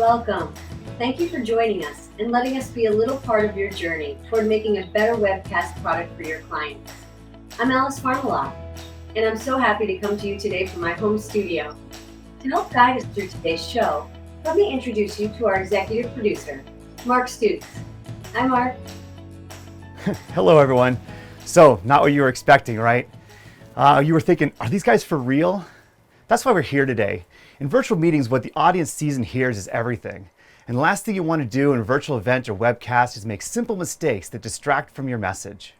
Welcome. Thank you for joining us and letting us be a little part of your journey toward making a better webcast product for your clients. I'm Alice Farmeloff, and I'm so happy to come to you today from my home studio. To help guide us through today's show, let me introduce you to our executive producer, Mark Stutes. Hi, Mark. Hello, everyone. So, not what you were expecting, right? You were thinking, are these guys for real? That's why we're here today. In virtual meetings, what the audience sees and hears is everything. And the last thing you want to do in a virtual event or webcast is make simple mistakes that distract from your message.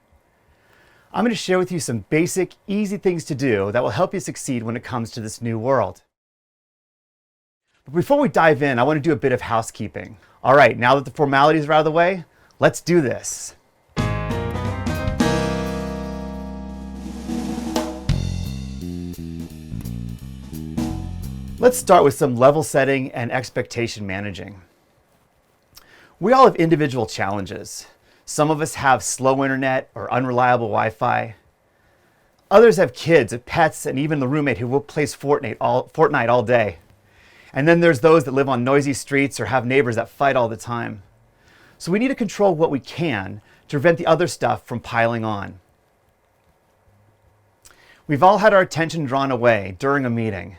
I'm going to share with you some basic, easy things to do that will help you succeed when it comes to this new world. But before we dive in, I want to do a bit of housekeeping. All right, now that the formalities are out of the way, let's do this. Let's start with some level setting and expectation managing. We all have individual challenges. Some of us have slow internet or unreliable Wi-Fi. Others have kids, pets, and even the roommate who plays Fortnite all day. And then there's those that live on noisy streets or have neighbors that fight all the time. So we need to control what we can to prevent the other stuff from piling on. We've all had our attention drawn away during a meeting.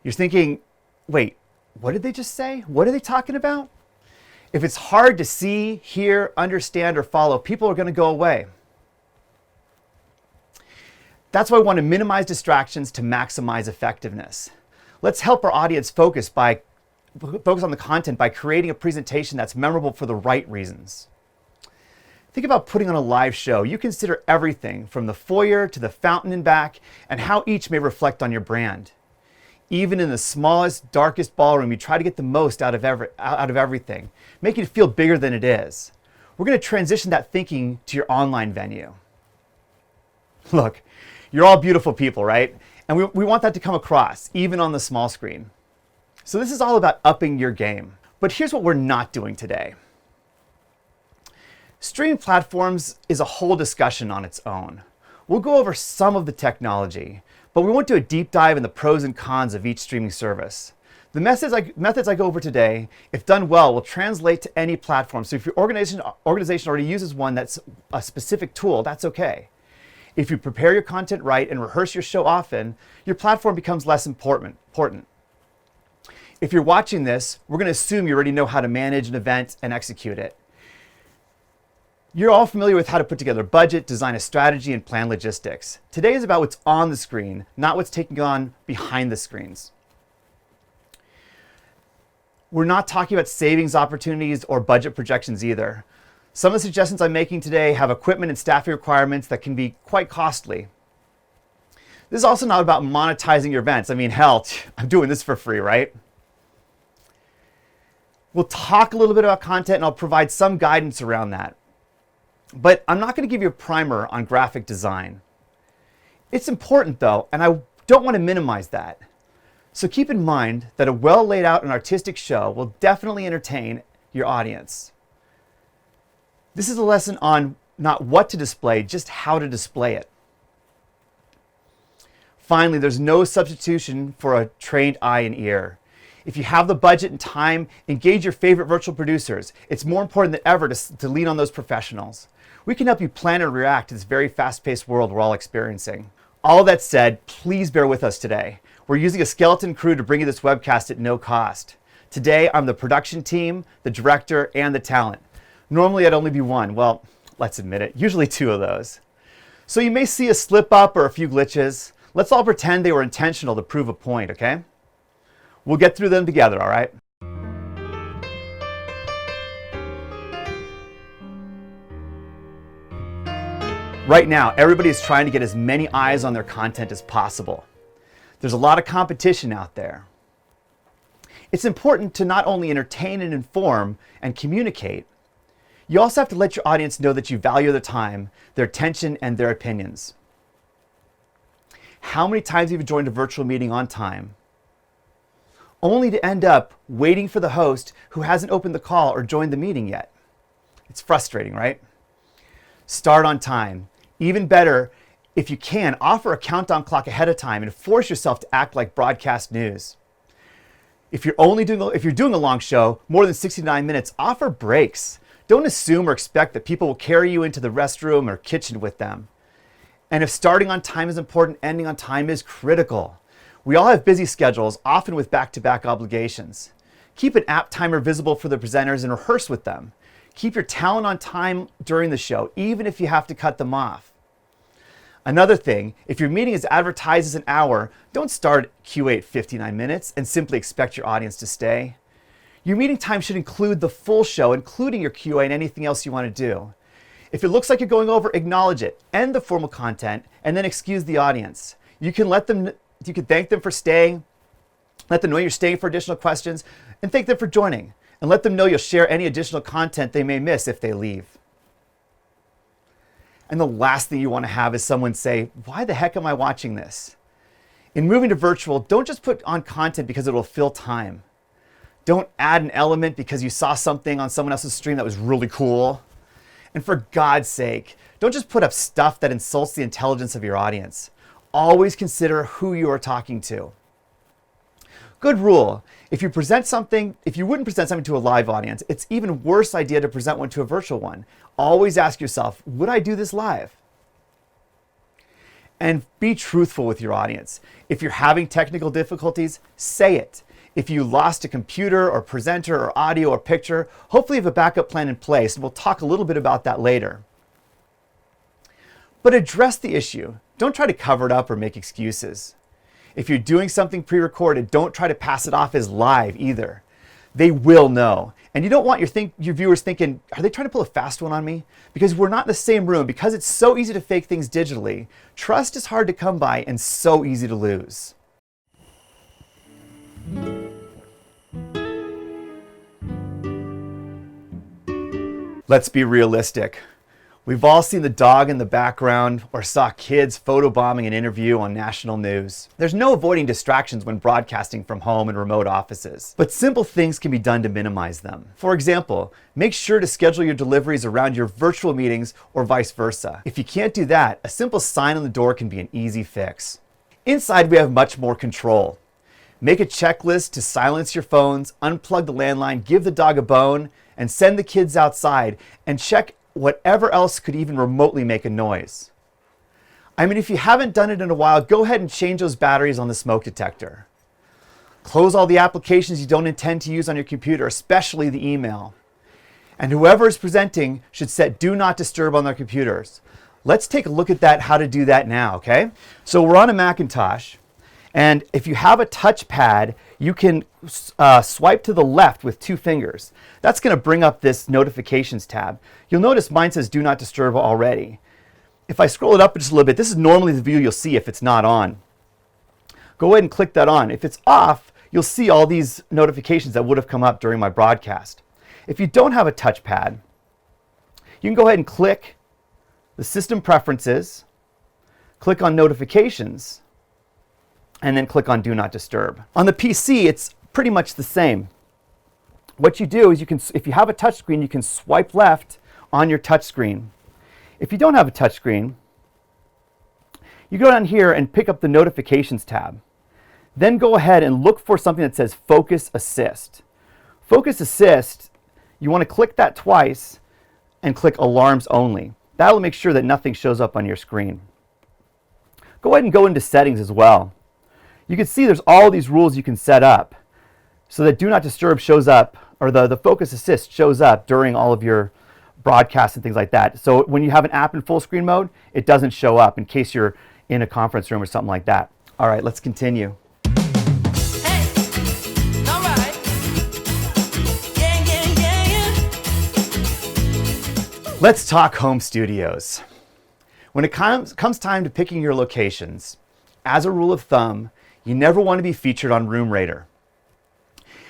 You're thinking, wait, what did they just say? What are they talking about? If it's hard to see, hear, understand, or follow, people are going to go away. That's why we want to minimize distractions to maximize effectiveness. Let's help our audience focus on the content by creating a presentation that's memorable for the right reasons. Think about putting on a live show. You consider everything from the foyer to the fountain and back and how each may reflect on your brand. Even in the smallest, darkest ballroom, you try to get the most out of everything, making it feel bigger than it is. We're going to transition that thinking to your online venue. Look, you're all beautiful people, right? And we want that to come across, even on the small screen. So this is all about upping your game. But here's what we're not doing today. Streaming platforms is a whole discussion on its own. We'll go over some of the technology, but we won't do a deep dive in the pros and cons of each streaming service. The methods I go over today, if done well, will translate to any platform. So if your organization already uses one that's a specific tool, that's okay. If you prepare your content right and rehearse your show often, your platform becomes less important. If you're watching this, we're going to assume you already know how to manage an event and execute it. You're all familiar with how to put together a budget, design a strategy, and plan logistics. Today is about what's on the screen, not what's taking on behind the screens. We're not talking about savings opportunities or budget projections either. Some of the suggestions I'm making today have equipment and staffing requirements that can be quite costly. This is also not about monetizing your events. I mean, hell, I'm doing this for free, right? We'll talk a little bit about content and I'll provide some guidance around that. But I'm not going to give you a primer on graphic design. It's important though, and I don't want to minimize that. So keep in mind that a well laid out and artistic show will definitely entertain your audience. This is a lesson on not what to display, just how to display it. Finally, there's no substitution for a trained eye and ear. If you have the budget and time, engage your favorite virtual producers. It's more important than ever to lean on those professionals. We can help you plan and react to this very fast-paced world we're all experiencing. All that said, please bear with us today. We're using a skeleton crew to bring you this webcast at no cost. Today, I'm the production team, the director, and the talent. Normally, I'd only be one. Well, let's admit it, usually two of those. So you may see a slip up or a few glitches. Let's all pretend they were intentional to prove a point, okay? We'll get through them together, all right? Right now, everybody is trying to get as many eyes on their content as possible. There's a lot of competition out there. It's important to not only entertain and inform and communicate, you also have to let your audience know that you value their time, their attention, and their opinions. How many times have you joined a virtual meeting on time, only to end up waiting for the host who hasn't opened the call or joined the meeting yet? It's frustrating, right? Start on time. Even better, if you can, offer a countdown clock ahead of time and force yourself to act like broadcast news. If you're doing a long show, more than 69 minutes, offer breaks. Don't assume or expect that people will carry you into the restroom or kitchen with them. And if starting on time is important, ending on time is critical. We all have busy schedules, often with back-to-back obligations. Keep an app timer visible for the presenters and rehearse with them. Keep your talent on time during the show, even if you have to cut them off. Another thing, if your meeting is advertised as an hour, don't start QA at 59 minutes and simply expect your audience to stay. Your meeting time should include the full show, including your QA and anything else you want to do. If it looks like you're going over, acknowledge it, end the formal content, and then excuse the audience. You can thank them for staying, let them know you're staying for additional questions, and thank them for joining, and let them know you'll share any additional content they may miss if they leave. And the last thing you want to have is someone say, "Why the heck am I watching this?" In moving to virtual, don't just put on content because it will fill time. Don't add an element because you saw something on someone else's stream that was really cool. And for God's sake, don't just put up stuff that insults the intelligence of your audience. Always consider who you are talking to. Good rule, if you wouldn't present something to a live audience, it's even worse idea to present one to a virtual one. Always ask yourself, would I do this live? And be truthful with your audience. If you're having technical difficulties, say it. If you lost a computer or presenter or audio or picture, hopefully you have a backup plan in place, and we'll talk a little bit about that later. But address the issue. Don't try to cover it up or make excuses. If you're doing something pre-recorded, don't try to pass it off as live either. They will know. And you don't want your viewers thinking, are they trying to pull a fast one on me? Because we're not in the same room. Because it's so easy to fake things digitally, trust is hard to come by and so easy to lose. Let's be realistic. We've all seen the dog in the background or saw kids photobombing an interview on national news. There's no avoiding distractions when broadcasting from home and remote offices, but simple things can be done to minimize them. For example, make sure to schedule your deliveries around your virtual meetings or vice versa. If you can't do that, a simple sign on the door can be an easy fix. Inside, we have much more control. Make a checklist to silence your phones, unplug the landline, give the dog a bone, and send the kids outside and check whatever else could even remotely make a noise. I mean, if you haven't done it in a while, go ahead and change those batteries on the smoke detector. Close all the applications you don't intend to use on your computer, especially the email. And whoever is presenting should set do not disturb on their computers. Let's take a look at how to do that now, okay? So we're on a Macintosh, and if you have a touchpad, you can swipe to the left with 2 fingers. That's going to bring up this notifications tab. You'll notice mine says do not disturb already. If I scroll it up just a little bit, this is normally the view you'll see if it's not on. Go ahead and click that on. If it's off, you'll see all these notifications that would have come up during my broadcast. If you don't have a touchpad, you can go ahead and click the System Preferences, click on Notifications, and then click on Do Not Disturb. On the PC, it's pretty much the same. What you do is if you have a touch screen, you can swipe left on your touch screen. If you don't have a touch screen, you go down here and pick up the Notifications tab. Then go ahead and look for something that says Focus Assist. Focus Assist, you want to click that twice and click Alarms Only. That'll make sure that nothing shows up on your screen. Go ahead and go into Settings as well. You can see there's all these rules you can set up so that Do Not Disturb shows up, or the Focus Assist shows up during all of your broadcasts and things like that. So when you have an app in full screen mode, it doesn't show up in case you're in a conference room or something like that. All right, let's continue. Hey, all right. Yeah, yeah, yeah, yeah. Let's talk home studios. When it comes time to picking your locations, as a rule of thumb, you never want to be featured on Room Rater.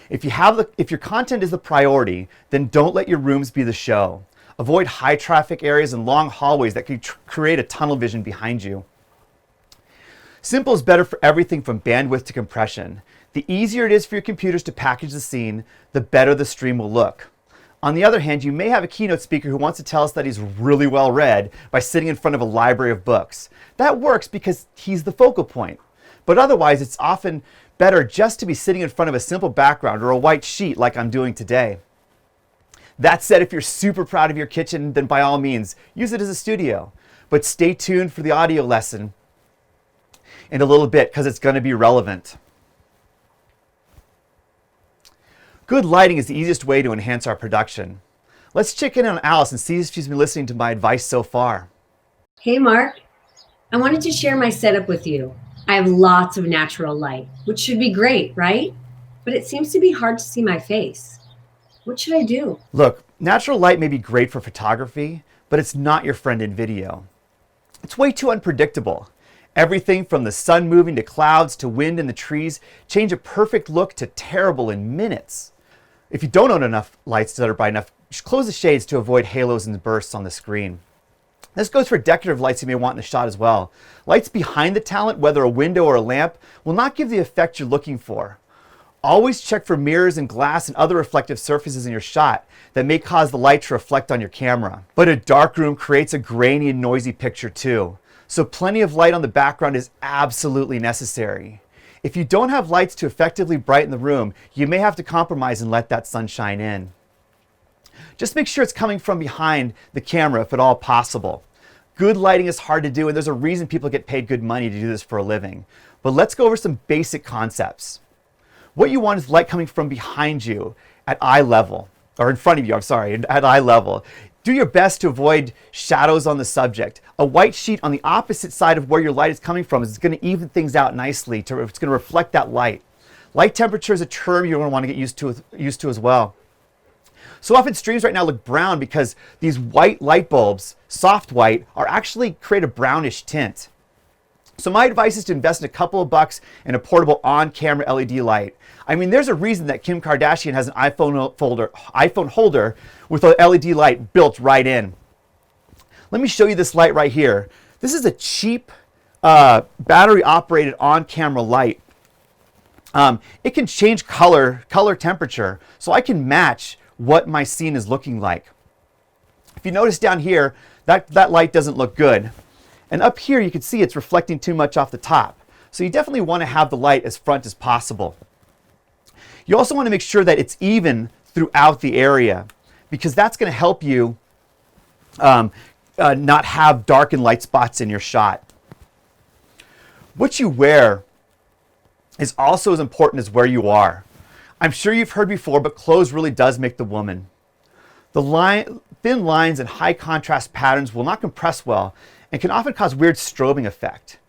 If your content is the priority, then don't let your rooms be the show. Avoid high traffic areas and long hallways that could create a tunnel vision behind you. Simple is better for everything from bandwidth to compression. The easier it is for your computers to package the scene, the better the stream will look. On the other hand, you may have a keynote speaker who wants to tell us that he's really well read by sitting in front of a library of books. That works because he's the focal point. But otherwise, it's often better just to be sitting in front of a simple background or a white sheet like I'm doing today. That said, if you're super proud of your kitchen, then by all means, use it as a studio. But stay tuned for the audio lesson in a little bit because it's going to be relevant. Good lighting is the easiest way to enhance our production. Let's check in on Alice and see if she's been listening to my advice so far. Hey, Mark. I wanted to share my setup with you. I have lots of natural light, which should be great, right? But it seems to be hard to see my face. What should I do? Look, natural light may be great for photography, but it's not your friend in video. It's way too unpredictable. Everything from the sun moving to clouds to wind in the trees change a perfect look to terrible in minutes. If you don't own enough lights that are bright enough, just close the shades to avoid halos and bursts on the screen. This goes for decorative lights you may want in a shot as well. Lights behind the talent, whether a window or a lamp, will not give the effect you're looking for. Always check for mirrors and glass and other reflective surfaces in your shot that may cause the light to reflect on your camera. But a dark room creates a grainy and noisy picture too. So plenty of light on the background is absolutely necessary. If you don't have lights to effectively brighten the room, you may have to compromise and let that sunshine in. Just make sure it's coming from behind the camera if at all possible. Good lighting is hard to do, and there's a reason people get paid good money to do this for a living. But let's go over some basic concepts. What you want is light coming from behind you at eye level, or in front of you, at eye level. Do your best to avoid shadows on the subject. A white sheet on the opposite side of where your light is coming from is going to even things out nicely. It's going to reflect that light. Light temperature is a term you're going to want to get used to as well. So often streams right now look brown because these white light bulbs, soft white, are actually create a brownish tint. So my advice is to invest in a couple of bucks in a portable on-camera LED light. I mean, there's a reason that Kim Kardashian has an iPhone holder with an LED light built right in. Let me show you this light right here. This is a cheap battery-operated on-camera light. It can change color temperature, so I can match what my scene is looking like. If you notice down here, that light doesn't look good. And up here, you can see it's reflecting too much off the top. So you definitely want to have the light as front as possible. You also want to make sure that it's even throughout the area, because that's going to help you not have dark and light spots in your shot. What you wear is also as important as where you are. I'm sure you've heard before, but clothes really does make the woman. The thin lines and high contrast patterns will not compress well and can often cause weird strobing effect.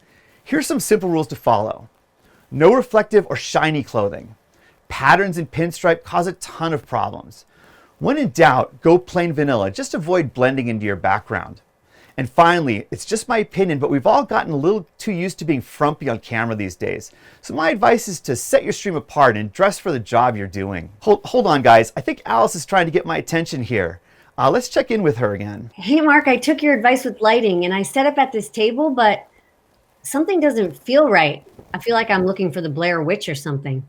Here's some simple rules to follow. No reflective or shiny clothing. Patterns and pinstripe cause a ton of problems. When in doubt, go plain vanilla. Just avoid blending into your background. And finally, it's just my opinion, but we've all gotten a little too used to being frumpy on camera these days. So my advice is to set your stream apart and dress for the job you're doing. Hold on, guys. I think Alice is trying to get my attention here. Let's check in with her again. Hey, Mark, I took your advice with lighting and I set up at this table, but something doesn't feel right. I feel like I'm looking for the Blair Witch or something.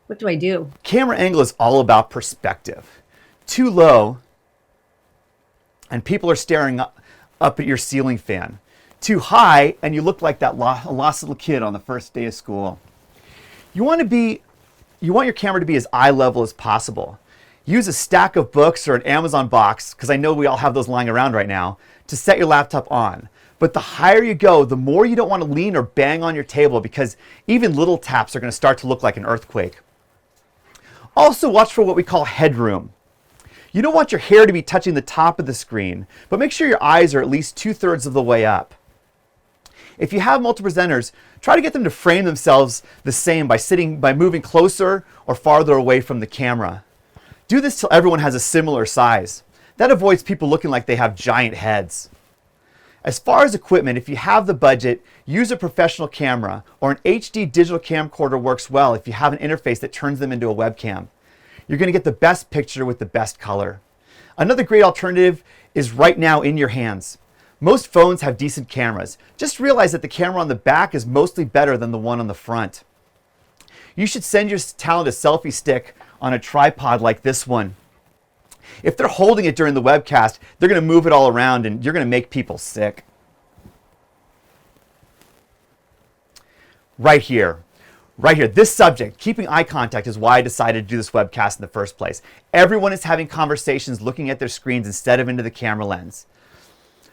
What do I do? Camera angle is all about perspective. Too low, and people are staring up at your ceiling fan. Too high, and you look like that lost little kid on the first day of school. You want your camera to be as eye level as possible. Use a stack of books or an Amazon box, because I know we all have those lying around right now, to set your laptop on. But the higher you go, the more you don't want to lean or bang on your table, because even little taps are going to start to look like an earthquake. Also watch for what we call headroom. You don't want your hair to be touching the top of the screen, but make sure your eyes are at least 2/3 of the way up. If you have multiple presenters, try to get them to frame themselves the same by moving closer or farther away from the camera. Do this till everyone has a similar size. That avoids people looking like they have giant heads. As far as equipment, if you have the budget, use a professional camera, or an HD digital camcorder works well if you have an interface that turns them into a webcam. You're going to get the best picture with the best color. Another great alternative is right now in your hands. Most phones have decent cameras. Just realize that the camera on the back is mostly better than the one on the front. You should send your talent a selfie stick on a tripod like this one. If they're holding it during the webcast, they're going to move it all around and you're going to make people sick. right here. Right here, this subject, keeping eye contact, is why I decided to do this webcast in the first place. Everyone is having conversations looking at their screens instead of into the camera lens.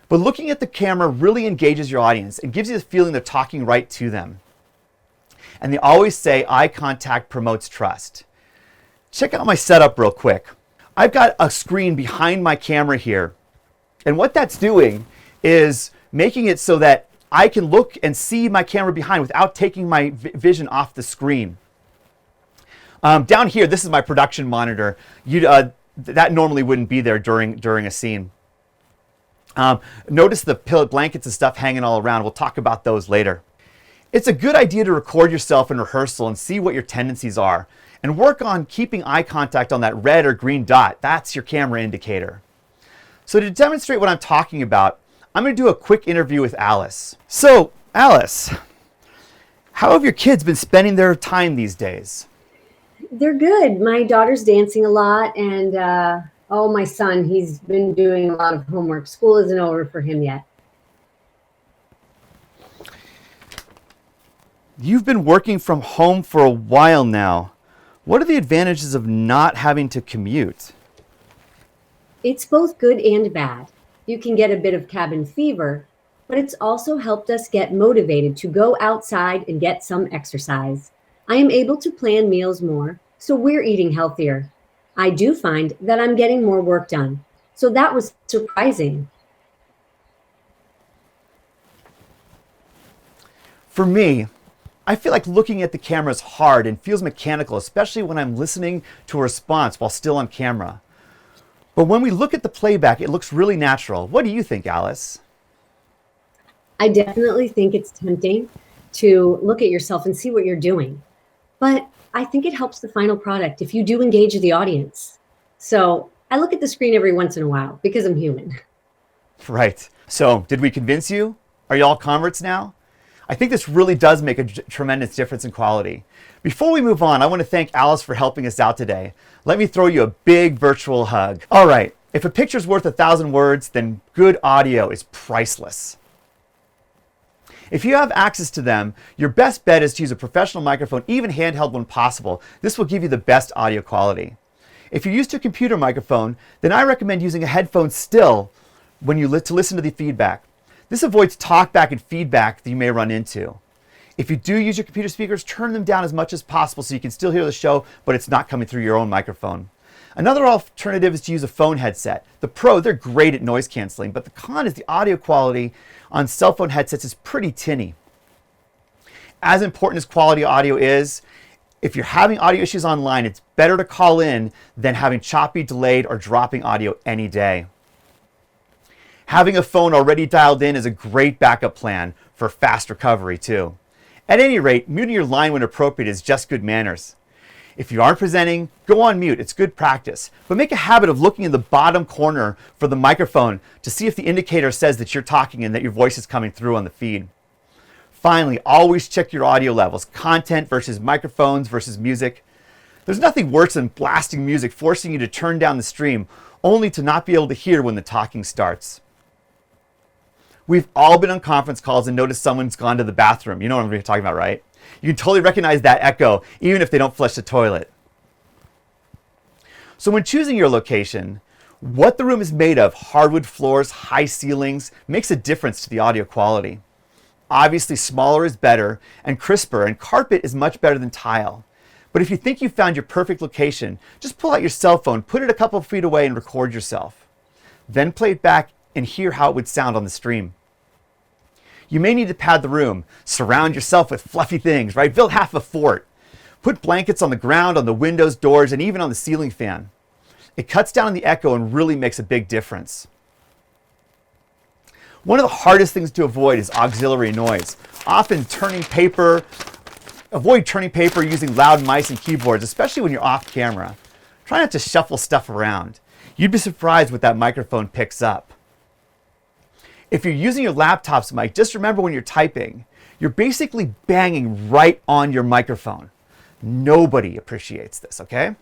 But looking at the camera really engages your audience and gives you the feeling they're talking right to them. And they always say eye contact promotes trust. Check out my setup real quick. I've got a screen behind my camera here. And what that's doing is making it so that I can look and see my camera behind without taking my vision off the screen. Down here, this is my production monitor. That normally wouldn't be there during a scene. Notice the blankets and stuff hanging all around. We'll talk about those later. It's a good idea to record yourself in rehearsal and see what your tendencies are, and work on keeping eye contact on that red or green dot. That's your camera indicator. So to demonstrate what I'm talking about, I'm going to do a quick interview with Alice. So, Alice, how have your kids been spending their time these days? They're good. My daughter's dancing a lot, and my son, he's been doing a lot of homework. School isn't over for him yet. You've been working from home for a while now. What are the advantages of not having to commute? It's both good and bad. You can get a bit of cabin fever, but it's also helped us get motivated to go outside and get some exercise. I am able to plan meals more, so we're eating healthier. I do find that I'm getting more work done, so that was surprising. For me, I feel like looking at the camera is hard and feels mechanical, especially when I'm listening to a response while still on camera. But when we look at the playback, it looks really natural. What do you think, Alice? I definitely think it's tempting to look at yourself and see what you're doing. But I think it helps the final product if you do engage the audience. So I look at the screen every once in a while because I'm human. Right. So did we convince you? Are you all converts now? I think this really does make a tremendous difference in quality. Before we move on, I want to thank Alice for helping us out today. Let me throw you a big virtual hug. All right, if a picture's worth 1,000 words, then good audio is priceless. If you have access to them, your best bet is to use a professional microphone, even handheld when possible. This will give you the best audio quality. If you're used to a computer microphone, then I recommend using a headphone still when you to listen to the feedback. This avoids talkback and feedback that you may run into. If you do use your computer speakers, turn them down as much as possible so you can still hear the show, but it's not coming through your own microphone. Another alternative is to use a phone headset. The Pro, they're great at noise canceling, but the con is the audio quality on cell phone headsets is pretty tinny. As important as quality audio is, if you're having audio issues online, it's better to call in than having choppy, delayed, or dropping audio any day. Having a phone already dialed in is a great backup plan for fast recovery too. At any rate, muting your line when appropriate is just good manners. If you aren't presenting, go on mute, it's good practice. But make a habit of looking in the bottom corner for the microphone to see if the indicator says that you're talking and that your voice is coming through on the feed. Finally, always check your audio levels, content versus microphones versus music. There's nothing worse than blasting music, forcing you to turn down the stream, only to not be able to hear when the talking starts. We've all been on conference calls and noticed someone's gone to the bathroom. You know what I'm talking about, right? You can totally recognize that echo, even if they don't flush the toilet. So when choosing your location, what the room is made of, hardwood floors, high ceilings, makes a difference to the audio quality. Obviously, smaller is better and crisper, and carpet is much better than tile. But if you think you found your perfect location, just pull out your cell phone, put it a couple of feet away, and record yourself. Then play it back and hear how it would sound on the stream. You may need to pad the room. Surround yourself with fluffy things, right? Build half a fort. Put blankets on the ground, on the windows, doors, and even on the ceiling fan. It cuts down on the echo and really makes a big difference. One of the hardest things to avoid is auxiliary noise. Avoid turning paper using loud mice and keyboards, especially when you're off camera. Try not to shuffle stuff around. You'd be surprised what that microphone picks up. If you're using your laptop's mic, just remember when you're typing, you're basically banging right on your microphone. Nobody appreciates this, okay?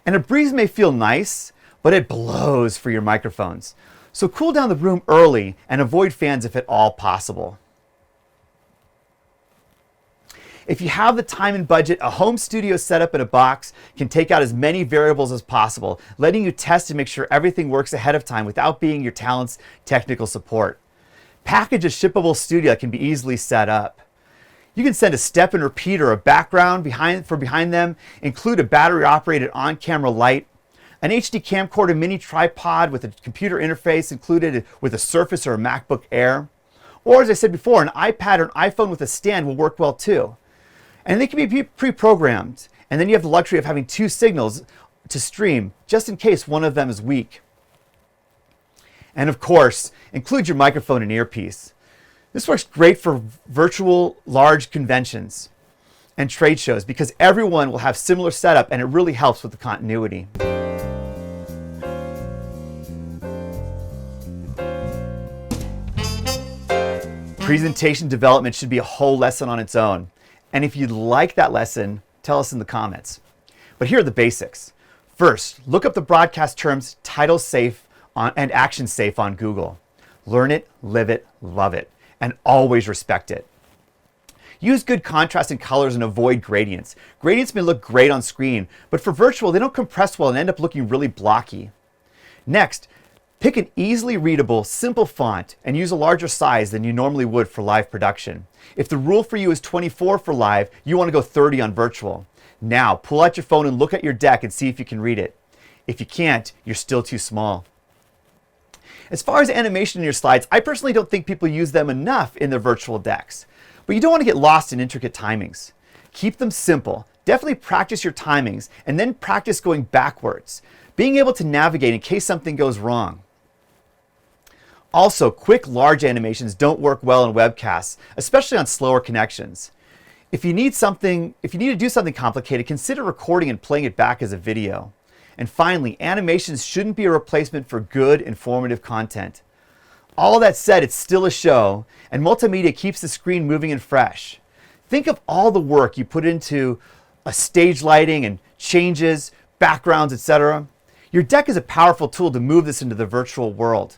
And a breeze may feel nice, but it blows for your microphones. So cool down the room early and avoid fans if at all possible. If you have the time and budget, a home studio setup in a box can take out as many variables as possible, letting you test and make sure everything works ahead of time without being your talent's technical support. Package a shippable studio that can be easily set up. You can send a step and repeat or a background behind them, include a battery-operated on-camera light, an HD camcorder mini tripod with a computer interface included with a Surface or a MacBook Air. Or as I said before, an iPad or an iPhone with a stand will work well too. And they can be pre-programmed. And then you have the luxury of having 2 signals to stream, just in case one of them is weak. And of course, include your microphone and earpiece. This works great for virtual large conventions and trade shows because everyone will have similar setup and it really helps with the continuity. Presentation development should be a whole lesson on its own. And if you'd like that lesson, tell us in the comments. But here are the basics. First, look up the broadcast terms title safe and action safe on Google. Learn it, live it, love it, and always respect it. Use good contrast and colors and avoid gradients. Gradients may look great on screen, but for virtual, they don't compress well and end up looking really blocky. Next, pick an easily readable, simple font and use a larger size than you normally would for live production. If the rule for you is 24 for live, you want to go 30 on virtual. Now, pull out your phone and look at your deck and see if you can read it. If you can't, you're still too small. As far as animation in your slides, I personally don't think people use them enough in their virtual decks. But you don't want to get lost in intricate timings. Keep them simple. Definitely practice your timings and then practice going backwards, being able to navigate in case something goes wrong. Also, quick, large animations don't work well in webcasts, especially on slower connections. If you need to do something complicated, consider recording and playing it back as a video. And finally, animations shouldn't be a replacement for good, informative content. All that said, it's still a show, and multimedia keeps the screen moving and fresh. Think of all the work you put into a stage lighting and changes, backgrounds, etc. Your deck is a powerful tool to move this into the virtual world.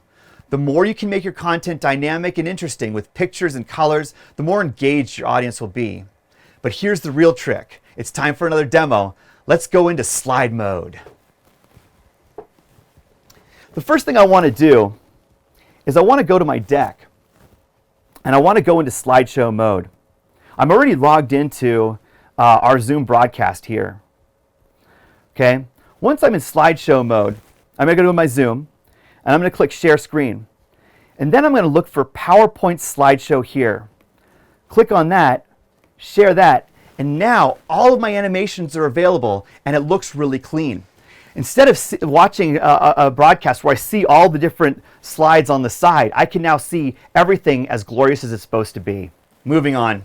The more you can make your content dynamic and interesting with pictures and colors, the more engaged your audience will be. But here's the real trick. It's time for another demo. Let's go into slide mode. The first thing I want to do is I want to go to my deck and I want to go into slideshow mode. I'm already logged into our Zoom broadcast here. Okay. Once I'm in slideshow mode, I'm going to go to my Zoom and I'm going to click share screen. And then I'm going to look for PowerPoint slideshow here. Click on that, share that, and now all of my animations are available and it looks really clean. Instead of watching a broadcast where I see all the different slides on the side, I can now see everything as glorious as it's supposed to be. Moving on.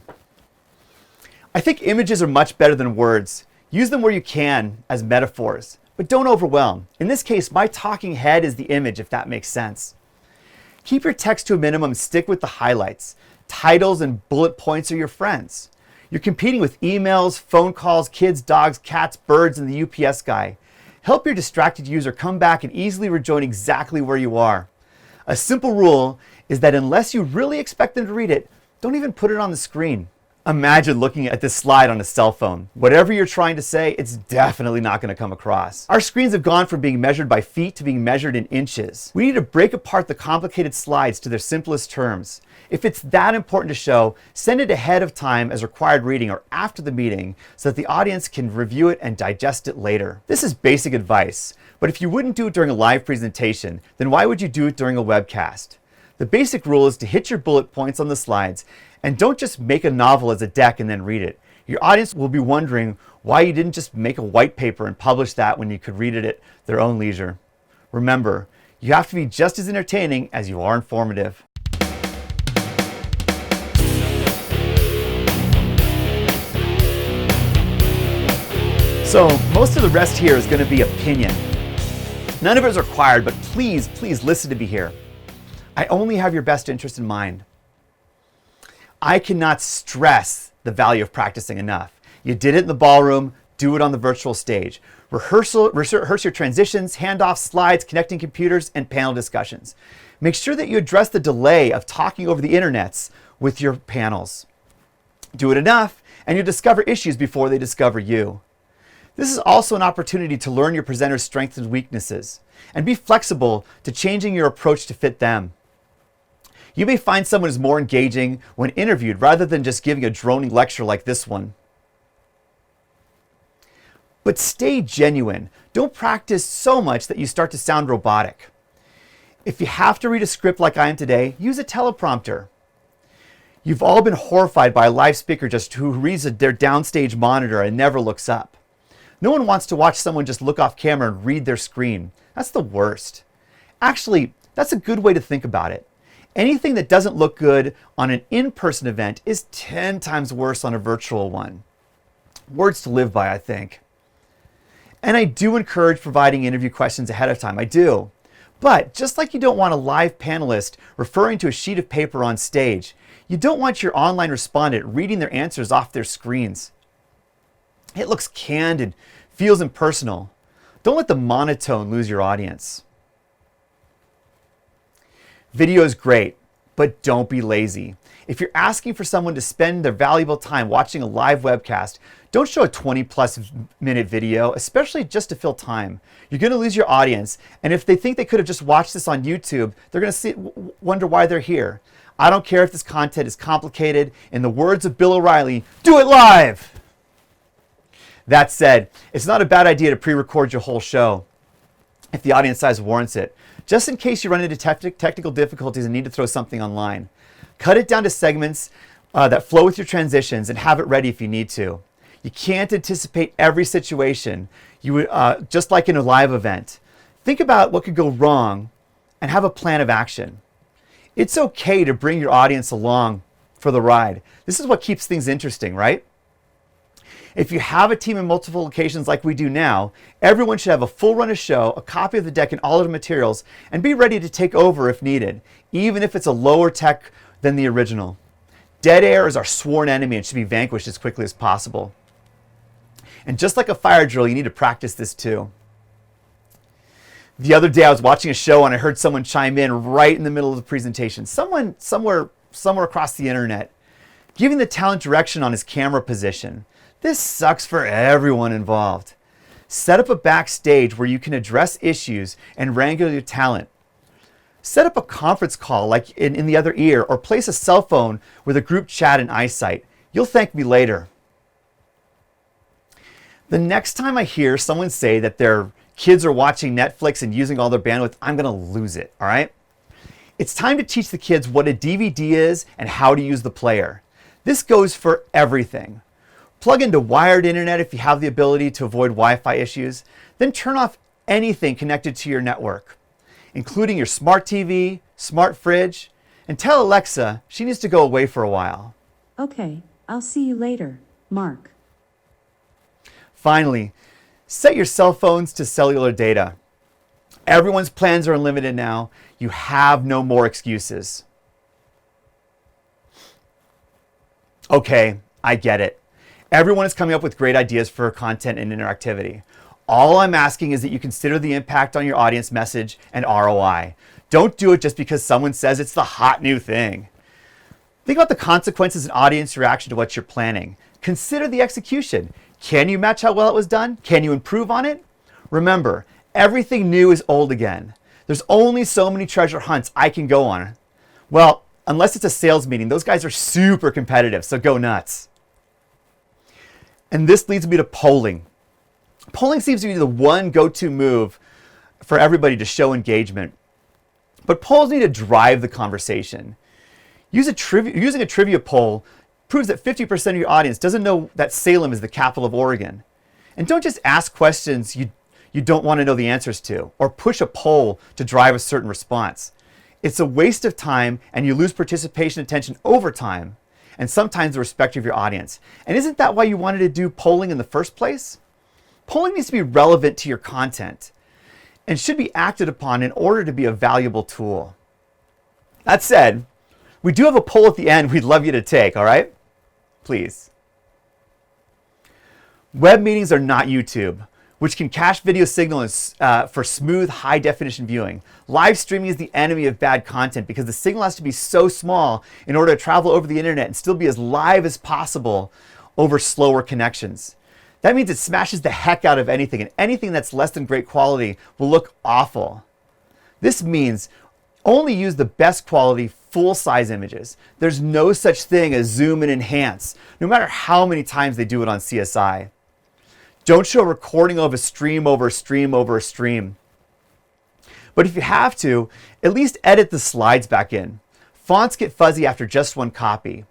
I think images are much better than words. Use them where you can as metaphors, but don't overwhelm. In this case, my talking head is the image, if that makes sense. Keep your text to a minimum and stick with the highlights. Titles and bullet points are your friends. You're competing with emails, phone calls, kids, dogs, cats, birds, and the UPS guy. Help your distracted user come back and easily rejoin exactly where you are. A simple rule is that unless you really expect them to read it, don't even put it on the screen. Imagine looking at this slide on a cell phone. Whatever you're trying to say, it's definitely not going to come across. Our screens have gone from being measured by feet to being measured in inches. We need to break apart the complicated slides to their simplest terms. If it's that important to show, send it ahead of time as required reading or after the meeting so that the audience can review it and digest it later. This is basic advice, but if you wouldn't do it during a live presentation, then why would you do it during a webcast? The basic rule is to hit your bullet points on the slides and don't just make a novel as a deck and then read it. Your audience will be wondering why you didn't just make a white paper and publish that when you could read it at their own leisure. Remember, you have to be just as entertaining as you are informative. So most of the rest here is going to be opinion. None of it is required, but please listen to me here. I only have your best interest in mind. I cannot stress the value of practicing enough. You did it in the ballroom, do it on the virtual stage. Rehearse your transitions, handoffs, slides, connecting computers, and panel discussions. Make sure that you address the delay of talking over the internets with your panels. Do it enough, and you'll discover issues before they discover you. This is also an opportunity to learn your presenter's strengths and weaknesses, and be flexible to changing your approach to fit them. You may find someone is more engaging when interviewed rather than just giving a droning lecture like this one. But stay genuine. Don't practice so much that you start to sound robotic. If you have to read a script like I am today, use a teleprompter. You've all been horrified by a live speaker who reads their downstage monitor and never looks up. No one wants to watch someone just look off camera and read their screen. That's the worst. Actually, that's a good way to think about it. Anything that doesn't look good on an in-person event is 10 times worse on a virtual one. Words to live by, I think. And I do encourage providing interview questions ahead of time. I do. But just like you don't want a live panelist referring to a sheet of paper on stage, you don't want your online respondent reading their answers off their screens. It looks canned and feels impersonal. Don't let the monotone lose your audience. Video is great, but don't be lazy. If you're asking for someone to spend their valuable time watching a live webcast, don't show a 20+ minute video, especially just to fill time. You're going to lose your audience, and if they think they could have just watched this on YouTube, they're going to wonder why they're here. I don't care if this content is complicated. In the words of Bill O'Reilly, do it live! That said, it's not a bad idea to pre-record your whole show if the audience size warrants it, just in case you run into technical difficulties and need to throw something online. Cut it down to segments that flow with your transitions and have it ready if you need to. You can't anticipate every situation, just like in a live event. Think about what could go wrong and have a plan of action. It's okay to bring your audience along for the ride. This is what keeps things interesting, right? If you have a team in multiple locations like we do now, everyone should have a full run of show, a copy of the deck and all of the materials, and be ready to take over if needed, even if it's a lower tech than the original. Dead air is our sworn enemy and should be vanquished as quickly as possible. And just like a fire drill, you need to practice this too. The other day I was watching a show and I heard someone chime in right in the middle of the presentation. Someone somewhere across the internet, giving the talent direction on his camera position. This sucks for everyone involved. Set up a backstage where you can address issues and wrangle your talent. Set up a conference call like in the other ear, or place a cell phone with a group chat in eyesight. You'll thank me later. The next time I hear someone say that their kids are watching Netflix and using all their bandwidth, I'm going to lose it, all right? It's time to teach the kids what a DVD is and how to use the player. This goes for everything. Plug into wired internet if you have the ability to avoid Wi-Fi issues. Then turn off anything connected to your network, including your smart TV, smart fridge, and tell Alexa she needs to go away for a while. Okay, I'll see you later, Mark. Finally, set your cell phones to cellular data. Everyone's plans are unlimited now. You have no more excuses. Okay, I get it. Everyone is coming up with great ideas for content and interactivity. All I'm asking is that you consider the impact on your audience message and ROI. Don't do it just because someone says it's the hot new thing. Think about the consequences and audience reaction to what you're planning. Consider the execution. Can you match how well it was done? Can you improve on it? Remember, everything new is old again. There's only so many treasure hunts I can go on. Well, unless it's a sales meeting, those guys are super competitive, so go nuts. And this leads me to polling. Polling seems to be the one go-to move for everybody to show engagement. But polls need to drive the conversation. Using a trivia poll proves that 50% of your audience doesn't know that Salem is the capital of Oregon. And don't just ask questions you don't want to know the answers to, or push a poll to drive a certain response. It's a waste of time, and you lose participation attention over time, and sometimes the respect of your audience. And isn't that why you wanted to do polling in the first place? Polling needs to be relevant to your content and should be acted upon in order to be a valuable tool. That said, we do have a poll at the end we'd love you to take, all right? Please. Web meetings are not YouTube, which can cache video signals for smooth, high-definition viewing. Live streaming is the enemy of bad content because the signal has to be so small in order to travel over the internet and still be as live as possible over slower connections. That means it smashes the heck out of anything, and anything that's less than great quality will look awful. This means only use the best quality full-size images. There's no such thing as zoom and enhance, no matter how many times they do it on CSI. Don't show a recording of a stream over a stream over a stream. But if you have to, at least edit the slides back in. Fonts get fuzzy after just one copy.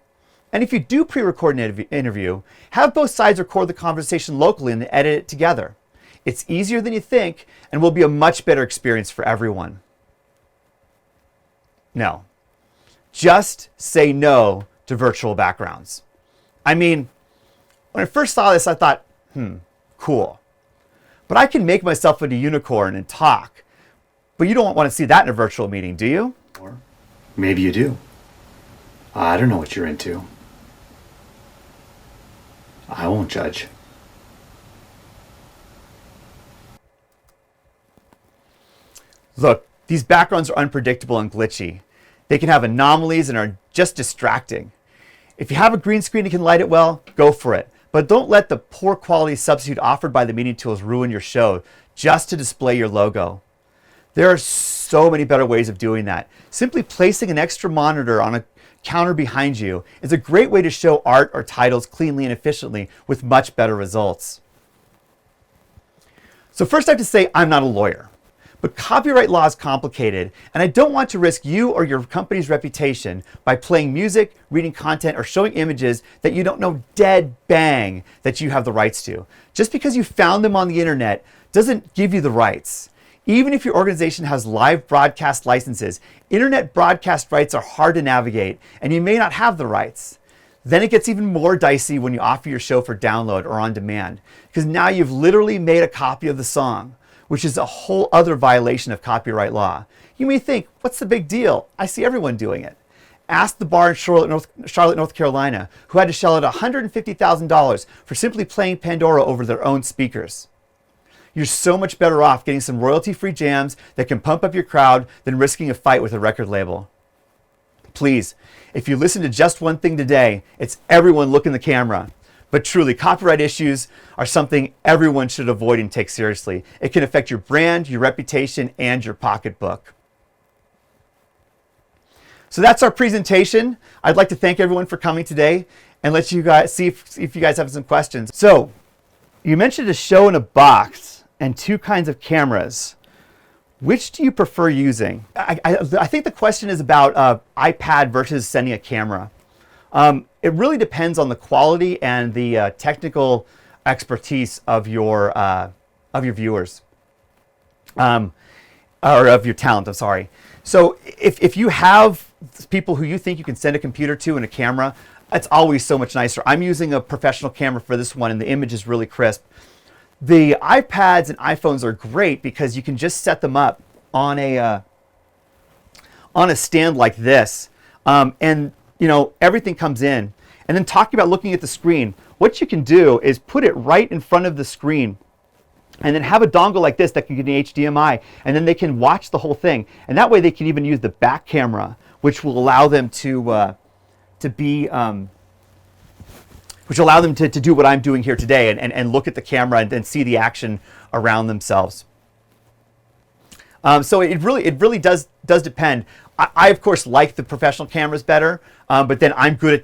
And if you do pre-record an interview, have both sides record the conversation locally and then edit it together. It's easier than you think and will be a much better experience for everyone. No. Just say no to virtual backgrounds. I mean, when I first saw this, I thought, cool. But I can make myself into a unicorn and talk. But you don't want to see that in a virtual meeting, do you? Or maybe you do. I don't know what you're into. I won't judge. Look, these backgrounds are unpredictable and glitchy. They can have anomalies and are just distracting. If you have a green screen and can light it well, go for it. But don't let the poor quality substitute offered by the meeting tools ruin your show just to display your logo. There are so many better ways of doing that. Simply placing an extra monitor on a counter behind you is a great way to show art or titles cleanly and efficiently with much better results. So first I have to say I'm not a lawyer, but copyright law is complicated and I don't want to risk you or your company's reputation by playing music, reading content, or showing images that you don't know dead bang that you have the rights to. Just because you found them on the internet doesn't give you the rights. Even if your organization has live broadcast licenses, internet broadcast rights are hard to navigate and you may not have the rights. Then it gets even more dicey when you offer your show for download or on demand, because now you've literally made a copy of the song, which is a whole other violation of copyright law. You may think, what's the big deal? I see everyone doing it. Ask the bar in Charlotte, North Carolina, who had to shell out $150,000 for simply playing Pandora over their own speakers. You're so much better off getting some royalty-free jams that can pump up your crowd than risking a fight with a record label. Please, if you listen to just one thing today, it's everyone look in the camera. But truly, copyright issues are something everyone should avoid and take seriously. It can affect your brand, your reputation, and your pocketbook. So that's our presentation. I'd like to thank everyone for coming today and let you guys see if you guys have some questions. So you mentioned a show in a box and two kinds of cameras. Which do you prefer using? I think the question is about iPad versus sending a camera. It really depends on the quality and the technical expertise of your viewers, or of your talent. I'm sorry. So if you have people who you think you can send a computer to and a camera, it's always so much nicer. I'm using a professional camera for this one, and the image is really crisp. The iPads and iPhones are great because you can just set them up on a stand like this, and everything comes in. And then talking about looking at the screen, what you can do is put it right in front of the screen, and then have a dongle like this that can get an HDMI, and then they can watch the whole thing. And that way they can even use the back camera, which will allow them to do what I'm doing here today and look at the camera and see the action around themselves. So it really does depend. I of course like the professional cameras better, but then I'm good at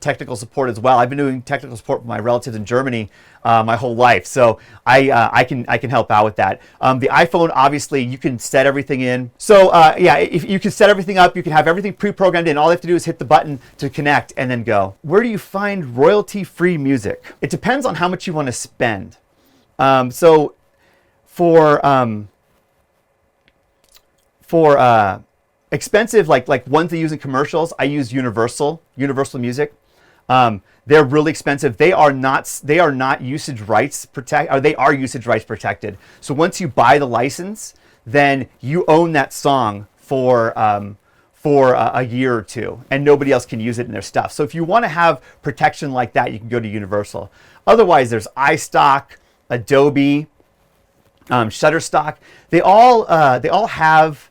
technical support as well. I've been doing technical support with my relatives in Germany my whole life, so I can help out with that. The iPhone, obviously, you can set everything in. So yeah, if you can set everything up, you can have everything pre-programmed in. All you have to do is hit the button to connect and then go. Where do you find royalty-free music? It depends on how much you want to spend. So for expensive, like ones they use in commercials, I use Universal Music. They're really expensive. They are not usage rights they are usage rights protected. So once you buy the license, then you own that song for a year or two, and nobody else can use it in their stuff. So if you want to have protection like that, you can go to Universal. Otherwise, there's iStock, Adobe, Shutterstock. They all have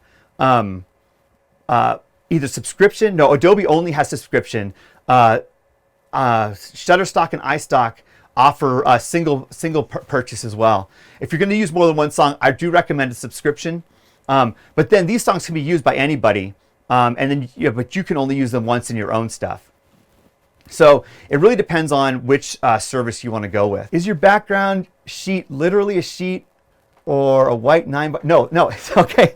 either subscription. No, Adobe only has subscription. Shutterstock and iStock offer a single purchase as well. If you're going to use more than one song, I do recommend a subscription. But then these songs can be used by anybody, and then but you can only use them once in your own stuff. So it really depends on which service you want to go with. Is your background sheet literally a sheet or a white 9 by? No, it's okay.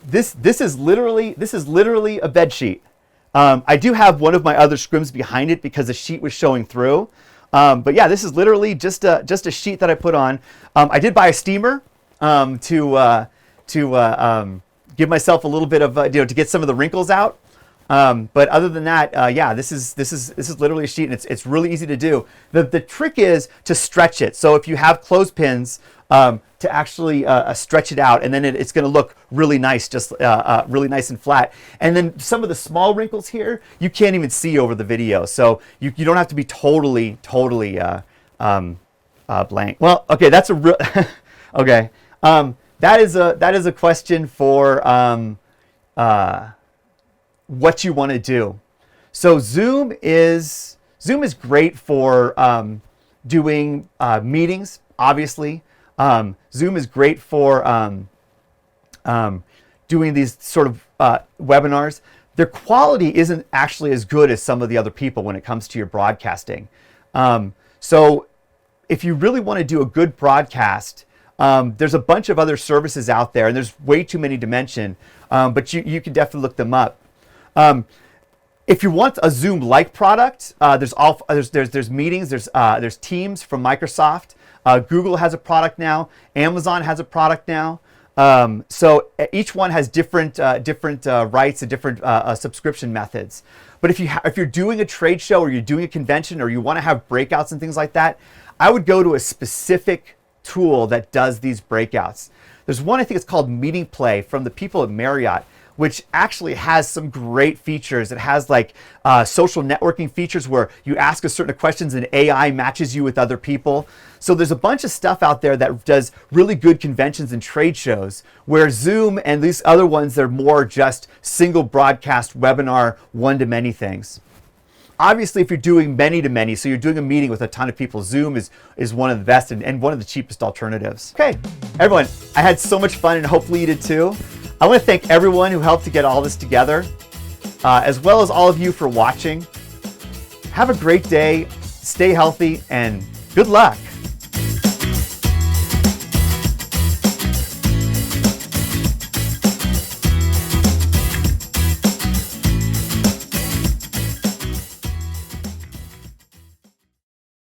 This is literally a bed sheet. I do have one of my other scrims behind it because the sheet was showing through. But yeah, this is literally just a sheet that I put on. I did buy a steamer to give myself a little bit of to get some of the wrinkles out. But other than that, yeah, this is literally a sheet, and it's really easy to do. The trick is to stretch it. So if you have clothespins, to actually stretch it out, and then it's going to look really nice, just really nice and flat. And then some of the small wrinkles here, you can't even see over the video, so you don't have to be totally blank. Well, okay, that's a real okay. That is a question for what you want to do. So Zoom is great for doing meetings, obviously. Zoom is great for doing these sort of webinars. Their quality isn't actually as good as some of the other people when it comes to your broadcasting. So if you really want to do a good broadcast, there's a bunch of other services out there, and there's way too many to mention, but you can definitely look them up. If you want a Zoom-like product, there's meetings, there's Teams from Microsoft. Google has a product now. Amazon has a product now. So each one has different rights and different subscription methods. But if you're doing a trade show or you're doing a convention or you want to have breakouts and things like that, I would go to a specific tool that does these breakouts. There's one, I think it's called Meeting Play, from the people at Marriott, which actually has some great features. It has like social networking features where you ask a certain questions and AI matches you with other people. So there's a bunch of stuff out there that does really good conventions and trade shows, where Zoom and these other ones, they're more just single broadcast webinar, one-to-many things. Obviously, if you're doing many-to-many, so you're doing a meeting with a ton of people, Zoom is one of the best and one of the cheapest alternatives. Okay, everyone, I had so much fun, and hopefully you did too. I want to thank everyone who helped to get all this together, as well as all of you for watching. Have a great day, stay healthy, and good luck.